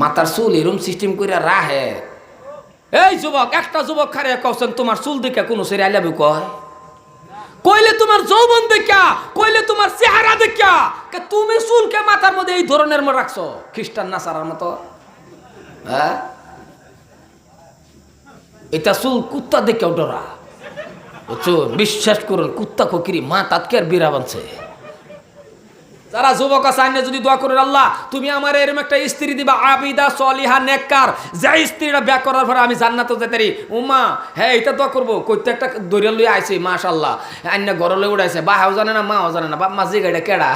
মাথার চুল এরম সিস্টেম করে রাহে। এই যুবক, একটা যুবক খারে কছেন তোমার চুল দেখে কোন ছেলে আই লাভ ইউ কয়? কইলে তোমার যৌবন দেখা, কইলে তোমার চেহারা দেখা, তুমি চুলকে মাথার মধ্যে এই ধরনের রাখছো খ্রিস্টান নাসারার মতো। হ্যাঁ, এটা চুল কুত্তা দেখেও ডরা, বুঝছো? বিশ্বাস করুন, কুত্তা ফকিরি মা তাৎকে আর বিরা বানছে। যারা যুবক আছে আইনে যদি দোয়া করেন, আল্লাহ তুমি আমার এরকম একটা স্ত্রী দিবা আবিদা সলিহা নেককার, যে স্ত্রীটা বিয়ে করার পরে আমি জান্নাতে যেতে পারি। উমা হ্যাঁ এটা দোয়া করবো। কইতে একটা দরিয়া লই আইছে মাশাআল্লাহ, আইনে ঘরে লই উড়াইছে, বাহাও জানে না মাও জানে না, বাপ মা জিগা এটা কেডা?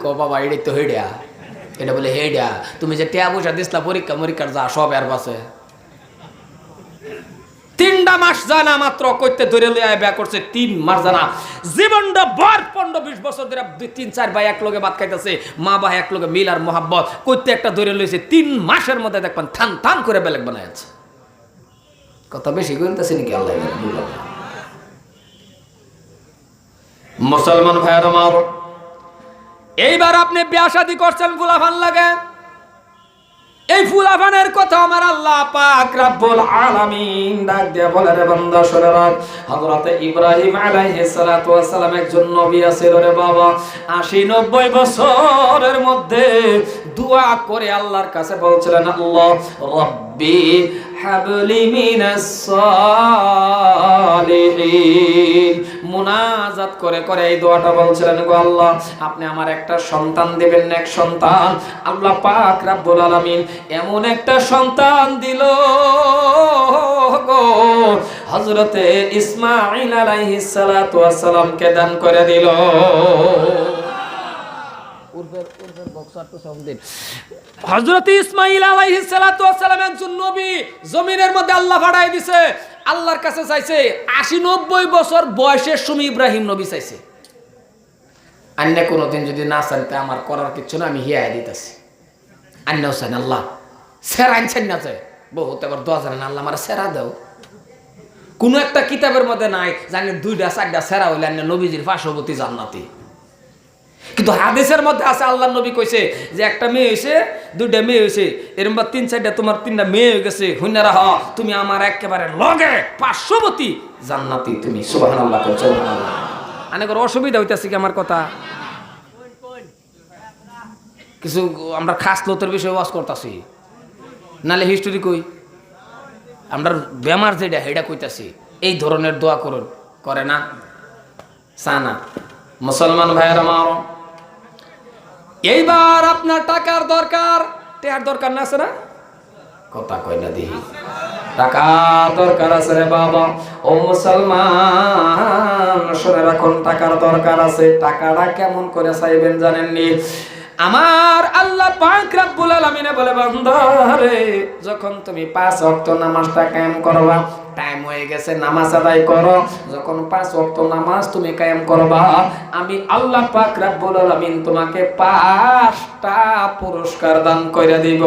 কো বাবা এটা তো হেডিয়া, এটা বলে হেডিয়া। তুমি যে টিয়া পয়সা দিসলা পরীক্ষা মরীক্ষার যা সব এর পাশে 3টা মাস জানা মাত্র কইতে ধরে লইয়া বিয়া করছে। 3 মাস জানা জীবনটা ভর 15-20 বছর ধরে 2-3-4 ভাই এক লগে ভাত খাইতেছে, মা ভাই এক লগে মিল আর মোহাব্বত কইতে একটা ধরে লইছে। 3 মাসের মধ্যে দেখবেন থান থান করে বেলেগ বানায় আছে। কথা বেশি কইতেছে নাকি আল্লাহ বুঝলো। মুসলমান ভাইয়ের আমার, এইবার আপনি বিয়া শাদী করছেন, ফুলাফান লাগে। এই ফুলাফানের কথা আমার আল্লাহ পাক রব্বুল আলামিন ডাক দিয়ে বলে, রে বান্দা শুনে রাখ, হযরত ইব্রাহিম আলাইহিস সালাতু ওয়াস সালাম একজন নবী ছিল রে বাবা। 80-90 বছরের মধ্যে দোয়া করে আল্লাহর কাছে বলছিলেন, আল্লাহ রব্বি হাবলি মিনাস সালিহিন। মুনাজাত করে করে এই দোয়াটা বলছিলেন, গো আল্লাহ আপনি আমার একটা সন্তান দিবেন, নেক সন্তান। আল্লাহ পাক রব্বুল আলামিন এমন একটা সন্তান দিল গো, হযরতে ইসমাঈল আলাইহিস সালাতু ওয়াস সালামকে দান করে দিল। হযরত ইসমাঈল আলাইহিস সালাতু ওয়াস সালাম একজন নবী, জমিনের মধ্যে আল্লাহ পাঠাই দিয়েছে। আল্লাহর কাছে চাইছে 80-90 বছর বয়সের সময় ইব্রাহিম নবী চাইছে, আন্না কোনোদিন যদি না চাইতে আমার করার কিছু না, আমি হিয়ায় দিতেছি। আন্নাও চান আল্লাহ সেরা আনছেন না চাই বহুত, এবার দোয়া জানেন আল্লাহ আমার সেরা দাও। কোন একটা কিতাবের মধ্যে নাই জানি 2-4টা সেরা হইলে আন্না নবীজির পার্শ্ববর্তী জান্নাতি। কিন্তু হাদিসের মধ্যে আছে আল্লাহ নবী কইছে যে একটা মেয়ে হইছে, 2টা মেয়ে হইছে, এরকম 3-4টা তোমার 3টা মেয়ে হয়ে গেছে, হুইনারা হ তুমি আমার একেবারে লগে পার্শ্ববর্তী জান্নাতি তুমি। সুবহানাল্লাহ, সুবহানাল্লাহ। অনেকের অসুবিধা হইতাছে কি আমার কথা? কিছু আমরা খাস লোতের বিষয়ে ওয়াজ করতেছি, নালে হিস্টোরি কই আমরা বেমার যেটা হেডা কইতাছি। এই ধরনের দোয়া করুন, করে না সানা মুসলমান ভাইয়ের আমার। এইবার আপনার টাকার দরকার, টাকার দরকার না আছে না? কথা কই না দিই, টাকা দরকার আছে রে বাবা। ও মুসলমান শুনে রাখুন, টাকার দরকার আছে। টাকাটা কেমন করে চাইবেন জানেননি? আমার আল্লাহ পাক রব্বুল আলামিন বলে, বান্দা রে যখন তুমি 5 ওয়াক্ত নামাজটা কায়েম করবা, টাইম হয়ে গেছে নামাজ আদায় করো। যখন 5 ওয়াক্ত নামাজ তুমি কায়েম করবা, আমি আল্লাহ পাক রব্বুল আলামিন তোমাকে 5টা পুরস্কার দান করে দিব।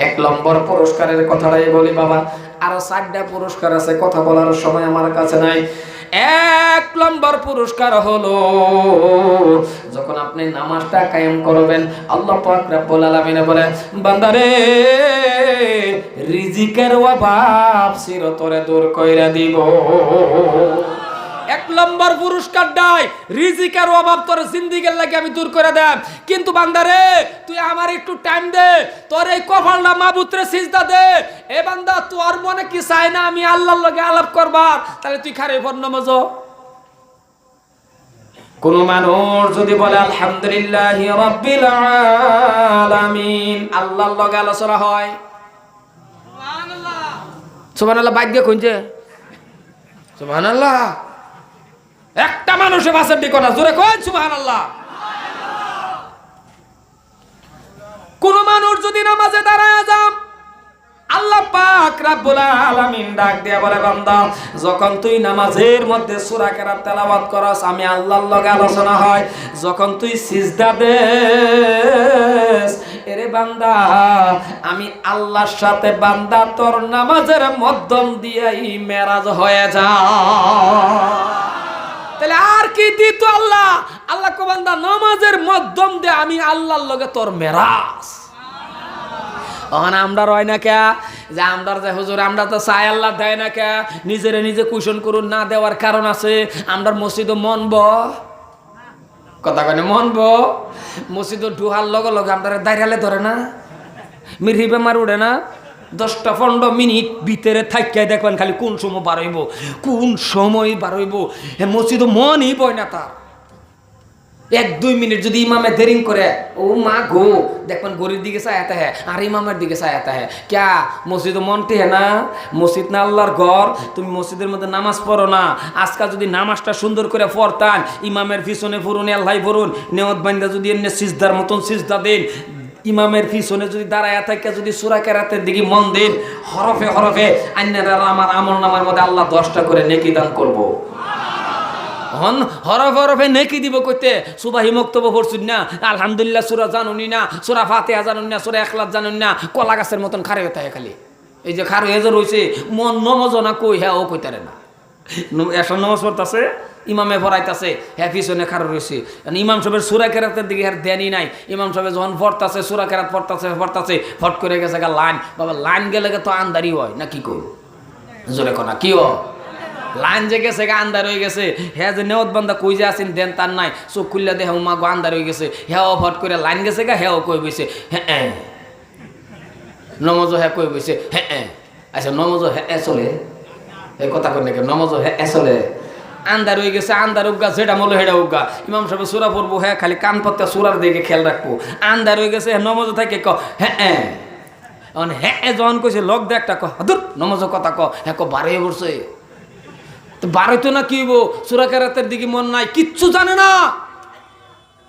1 নম্বর পুরস্কারের কথাটাই বলি বাবা, আরো 4টা পুরস্কার আছে, কথা বলার সময় আমার কাছে নাই। 1 নম্বর পুরস্কার হলো যখন আপনি নামাজটা কায়েম করবেন, আল্লাহ পাক রব্বুল আলামিন বলে, বান্দারে রিজিকের অভাব চিরতরে দূর কইরা দিব। 1 নম্বর পুরস্কার দাই, রিজিকের অভাব তোর জিন্দেগির লাগি আমি দূর করে দেব। কিন্তু বান্দারে তুই আমার একটু টাইম দে, তোর এই কপালটা মাবুদরে সিজদা দে। এ বান্দা তোর মনে কি চাই না আমি আল্লাহর লগে আলাপ করবার, তাহলে তুই খারে পর নামাজ। কোন মানুষ যদি বলে আলহামদুলিল্লাহি রাব্বিল আলামিন, আল্লাহর লগে আলোচনা হয়। সুবহানাল্লাহ, সুবহানাল্লাহ। ভাগ্য কইছে সুবহানাল্লাহ। একটা মানুষের ভাষার দিক না, জোরে কই সুবহানাল্লাহ। কোন মানুষ যদি নামাজে দাঁড়ায় যান, আল্লাহ পাক রব্বুল আলামিন ডাক দিয়া বলে, বান্দা যখন তুই নামাজের মধ্যে সূরা কেরাত তেলাওয়াত করস, আমি আল্লাহর লগে আলোচনা হয়। যখন তুই সিজদা দেস, এরে বান্দা আমি আল্লাহর সাথে বান্দা তোর নামাজের মাধ্যম দিয়েই মেরাজ হয়ে যায়। তাহলে আর কি দিত আল্লাহ? আল্লাহ কো বান্দা নামাজের মাধ্যম দিয়ে আমি আল্লাহর লগে তোর মেরাজ। ওখানে আমরা রয় না কে যে আমরা যে হুজুর আমরা তো চাই আল্লাহ দেয় না কে, নিজেরে নিজে কুশন করুন, না দেওয়ার কারণ আছে। আমরা মসজিদও মনব কথা কেন মনব, মসজিদও ঢুহার লগে লগে আমরা দাঁড়ালে ধরে না, মিরহি বেমার উঠে না। 10-15 মিনিট ভিতরে থাকিয়ে দেখবেন খালি কোন সময় বাড়াইব, কোন সময় বাড়াইব। মসজিদও মনই বয় না তার। 1-2 মিনিট যদি ইমামে দেরিং করে, ও মা গো, দেখবেন গরির দিকে চায়াতে হ্যাঁ আর ইমামের দিকে চায়াতে হ্যাঁ। ক্যা মসজিদ মনটি হ্যাঁ না? মসজিদ না আল্লাহর ঘর? তুমি মসজিদের মধ্যে নামাজ পড়ো না। আজকাল যদি নামাজটা সুন্দর করে পড়তান, ইমামের পিছনে ফুরুন, আল্লাহ ফুরুন, নেওয়াত বান্দা যদি এমনি সিজদার মতন সিজদা দেন, ইমামের পিছনে যদি দাঁড়ায় থাকে, যদি সূরা কেরাতের দিকে মন দেন, হরফে হরফে আন্নারা আমার আমল নামার মধ্যে আল্লাহ 10টা করে নেকি দান করবো। হরফে হরফে নেকি দিব কইতে সুবাহি মক্তব্য পড়ছুন না, আলহামদুলিল্লাহ সূরা জানুনি না, সূরা ফাতিহা জানুন না, সূরা ইখলাস জানুন না, কলা গাছের মতন খারে হতে হয় খালি। এই যে খারে হেজর হইছে মন নমজ না কই হ্যাঁ ও কইতারে না। এসব নমাজ পড়তাছে, ইমামে পড়াইতাছে, হ্যাঁ পিছনে খাড়া রয়েছে। ইমাম সাহেবের সূরা কেরাতের দিকে আর ধ্যানই নাই। ইমাম সাহেব যখন পড়তাছে, সূরা কেরাত পড়তাছে ফট করে গেছে গা লাইন। বাবা লাইন গেলে তো আন্দারি হয় না, কি কই জোরে কোনা কি হয়? লাইন যে গেছে গা আন্দার হয়ে গেছে। হ্যাঁ যে নেওয়াত বান্দা কই যে আছেন দেন তার নাই, চোখ খুললে দেখে মা গো আন্দার হয়ে গেছে। হ্যাঁ ফট করে লাইন গেছে গা, হ্যাঁ কই বইছে হ্যাঁ নমজ হ্যাঁ কই বইছে হ্যাঁ। আচ্ছা নমজ হ্যাঁ চলে, এই কথা কই নাকি? নমজ হ্যাঁ চলে, আন্দার হয়ে গেছে, আন্দার উগা যেটা মলো হেডা উগা। ইমাম সাহেব সূরা পড়বো, হ্যাঁ খালি কান পাত্তা সূরার দিকে খেয়াল রাখবো। আন্দার হয়ে গেছে, নমজ থাকে ক হ্যাঁ হ্যাঁ যখন কইছে লক দে একটা ক দূর নমজ কথা ক হ্যাঁ ক বারে বসে তো বারোইতো না কি হইব? সূরা কেরাতের দিকে মন নাই, কিচ্ছু জানে না।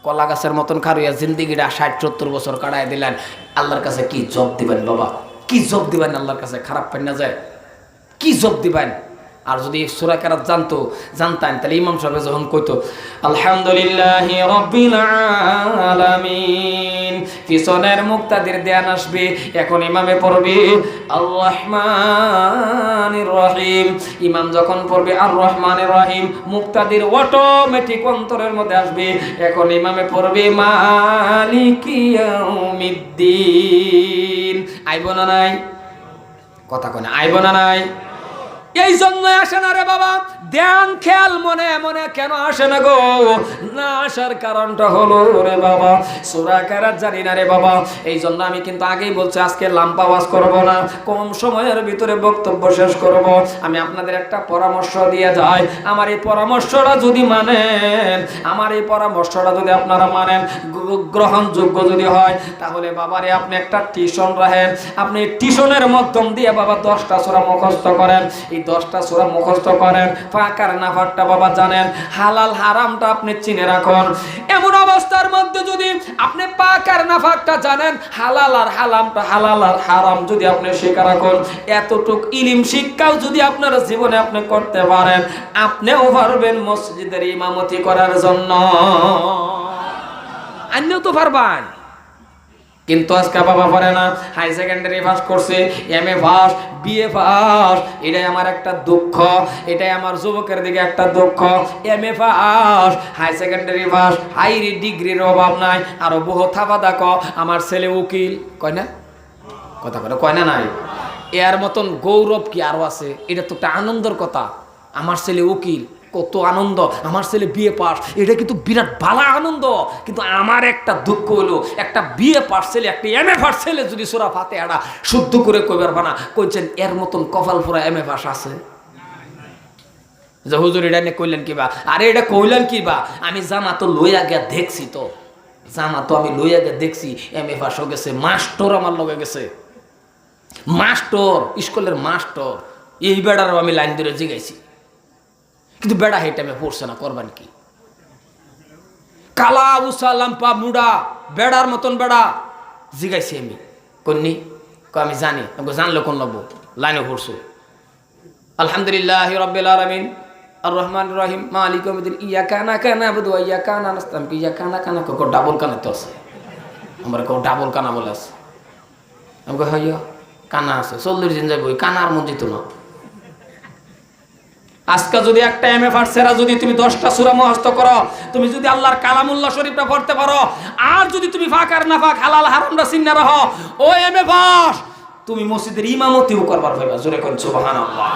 কলা গাছের মতন খারুইয়া জিন্দিগিটা 60-70 বছর কাটায় দিলেন। আল্লাহর কাছে কি জব দিবেন বাবা? কি জব দিবেন আল্লাহর কাছে? খারাপ পাই না যায়, কি জব দিবেন? আর যদি সূরা কেরাত জানতেন তাহলে ইমাম সাহেব যখন কইতো আলহামদুলিল্লাহি রাব্বিল আলামিন, পিছনের মুক্তাদির ধ্যান আসবে, এখন ইমামে পড়বে আর রহমানির রহিম। ইমাম যখন পড়বে আর রহমানির রহিম, মুক্তাদির অটোমেটিক অন্তরের মধ্যে আসবে, এখন ইমামে পড়বে মালিকি ইয়াউমিদ্দিন। আইব না নাই? কথা কয় না আইব না নাই? এই জন্য আসে না রে বাবা, ধ্যান খেয়াল মনে মনে কেন আসে না গো? না আসার কারণটা হলো রে বাবা সূরা কেরাত জানি না রে বাবা। এই জন্য আমি কিন্তু আগেই বলছি আজকে লাম্পা ওয়াজ করব না, কম সময়ের ভিতরে বক্তব্য শেষ করব। আমি আপনাদের একটা পরামর্শ দিয়ে যাই, আমার এই পরামর্শটা যদি মানেন, আমার এই পরামর্শটা যদি আপনারা মানেন, গ্রহণযোগ্য যদি হয়, তাহলে বাবারে আপনি একটা টিউশন রাখেন। আপনি টিউশনের মাধ্যম দিয়ে বাবা 10টা সূরা মুখস্থ করেন। এই 10টা সূরা মুখস্থ করেন, ফাঁকার নাফাকটা বাবা জানেন, হালাল হারামটা আপনি চিনে রাখুন। এমন অবস্থার মধ্যে যদি আপনি পাকার নাফাকটা জানেন, হালাল আর হারাম যদি আপনি শিখে রাখুন, এতটুক ইলম শিক্ষাও যদি আপনার জীবনে আপনি করতে পারেন, আপনিও পারবেন মসজিদের ইমামতি করার জন্য, আপনিও তো পারবেন। কিন্তু আজকে বাবা পারে না। হাই সেকেন্ডারি পাস করছে, এমএ পাস, বিএ পাস, এটাই আমার একটা দুঃখ, এটাই আমার যুবকের দিকে একটা দুঃখ। MA pass, high secondary pass, high ডিগ্রির অভাব নাই, আরো বহু থাপা দাক। আমার ছেলে উকিল, কয় না কথা করে কয় না নাই? এর মতন গৌরব কি আরো আছে? এটা তো একটা আনন্দের কথা। আমার ছেলে উকিল, কত আনন্দ। আমার ছেলে বিএ পাস, এটা কিন্তু বিরাট ভালো আনন্দ। কিন্তু আমার একটা দুঃখ হলো, একটা বিএ পাস ছেলে, একটা এমএ পাস ছেলে যদি সূরা ফাতিহাটা শুদ্ধ করে কইবার বানা কইছেন, এর মতন কপাল পুরা এমএ পাস আছে? যে হুজুর এটা নিয়ে কইলেন কিবা? আরে এটা কইলেন কিবা? আমি জামা তো লইয়া গিয়া দেখছি, তো জামা তো আমি লইয়া গিয়া দেখছি। এমএ পাস হয়ে গেছে, মাস্টার আমার লগে গেছে, মাস্টার, স্কুলের মাস্টার। এই বেড়ারও আমি লাইন ধরে জিগাইছি, কিন্তু বেড়া হেঁটে আমি পড়ছে না, করবেন কি? কালা উষা লাম্পা মুডা বেড়ার মতন বেড়া জিগাইছি আমি, কন্নি আমি জানি, জানলে কোন লাগবো, লাইনে পড়ছো। আলহামদুলিল্লাহ রাব্বিল আলামিন আর রহমানির রহিম মালিক ইয়াউমিদ্দিন ইয়াকা না'বুদু ওয়া ইয়াকা নাস্তাইন। কি ইয়াকা কো ডাবল কানা তো আছে, আমরা কো ডাবল কানা বলে আছে। আমি কই হইয়া কানা আছে, 40 দিন যাইব, কানার মধ্যে তো না। আজকে যদি একটা এমএ ফার্সেরা যদি তুমি 10টা সূরা মুখস্থ করো, তুমি যদি আল্লাহর কালামুল্লাহ শরীফটা পড়তে পারো, আর যদি তুমি ফাঁকার না ফাঁক হালাল হারামটা চিন্না রাখো, ও এমএ পাস তুমি মসজিদের ইমামতিও করবার ভাইবা। জোরে কোন সুবহানাল্লাহ।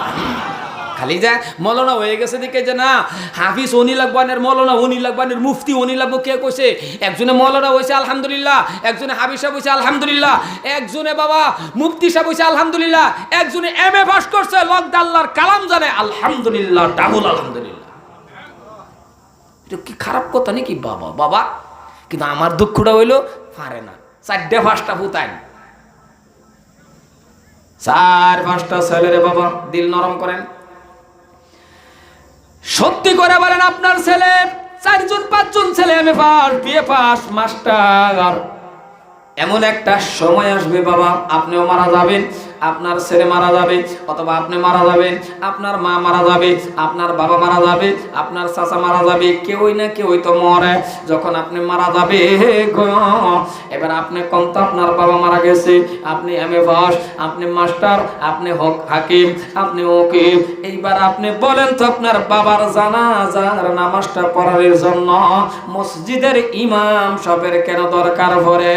খালি যা মৌলানা হয়ে গেছে দিকে যে না হাফিজ উনি লাগবানের, মৌলানা উনি লাগবানের, মুফতি উনি লাগবো, কে কইছে? একজনে মৌলানা হইছে আলহামদুলিল্লাহ, একজনে হাফিজ সাহেব হইছে আলহামদুলিল্লাহ, একজনে বাবা মুফতি সাহেব হইছে আলহামদুলিল্লাহ, একজনে এমএ পাস করছে, লকদা আল্লাহর কালাম জানে আলহামদুলিল্লাহ, ডাবল আলহামদুলিল্লাহ। এটা কি খারাপ কথা নাকি বাবা? বাবা কিন্তু আমার দুঃখটা হইলো পারে না, 4টে 5টা ফুতাইন, 4-5টা ছেলেরে বাবা দিল নরম করেন। সত্যি করে বলেন আপনার ছেলে 4জন 5জন ছেলে MA pass, BA pass, master, এমন একটা সময় আসবে বাবা আপনিও মারা যাবেন, আপনার ছেলে মারা যাবে, অথবা আপনি মারা যাবেন, আপনার মা মারা যাবে, আপনার বাবা মারা যাবে, আপনার চাচা মারা যাবে, কেউই না কেউই তো মরে। যখন আপনি মারা যাবে গো, এবার আপনি কোন তো আপনার বাবা মারা গেছে, আপনি এমএ পাস, আপনি মাস্টার, আপনি হাকিম, আপনি উকিল, এইবার আপনি বলেন তো আপনার বাবার জানাজার নামাজটা পড়ার জন্য মসজিদের ইমাম সাহেবের কেন দরকার পড়ে?